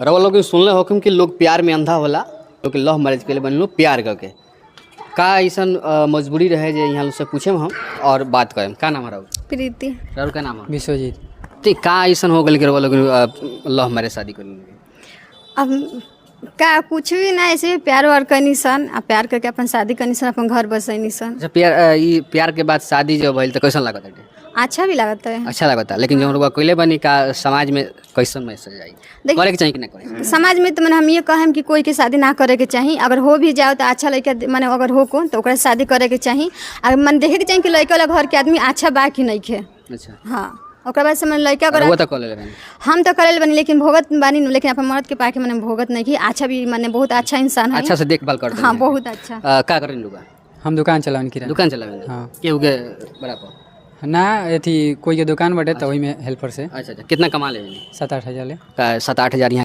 रवा लोग सुनले हो कि लोग प्यार में अंधा होला, लोग लव मैरिज के लिए बन लो प्यार करके का ऐसा मजबूरी रहे जे यहाँ से पूछे हम और बात करें। का नाम है राहुल? प्रीति। राहुल का नाम है विश्वजीत। तो का ऐसा हो गल कि रवा लोग लव मैरिज शादी कर? अब का कुछ भी ना, ऐसे प्यार वार करनी सन, आ प्यार करके अपन शादी करनी सन, अपन घर बसैनी सन। अच्छा प्यार के बाद शादी जो भइल तो कैसा लागत है? अच्छा भी लगता है। अच्छा लगता, लेकिन जब लोग अकेले बनी का समाज में कैसन मैसेज आई? करे के चाहिए कि ना करे? समाज में तो मैंने हम ये कहें कि कोई के शादी ना करे के चाहिए। अगर हो भी जाओ तो अच्छा लड़का मैंने अगर हो को तो ओकरा शादी करे के चाहिए। अगर मन देखे के चाहिए कि लड़का वाला घर के आदमी अच्छा बा कि नहीं खे। अच्छा हाँ, ओकरा बाद से मैंने लड़का अगर वो तो कर ले हम तो करे बनी, लेकिन भोगत बानी नु, लेकिन अपन मर्द के पाके मैंने भोगत नहीं की। अच्छा भी मैंने बहुत अच्छा इंसान है, अच्छा से देखभाल करते हाँ बहुत अच्छा। का करें लोग? हम दुकान चलावन किराना। दुकान चलावे? हाँ। केहू के बराबर ना अथी कोई के दुकान बटे तो वही में हेल्पर से। अच्छा कितना कमा ले? 7-8 हज़ार ले। 7-8 हज़ार यहाँ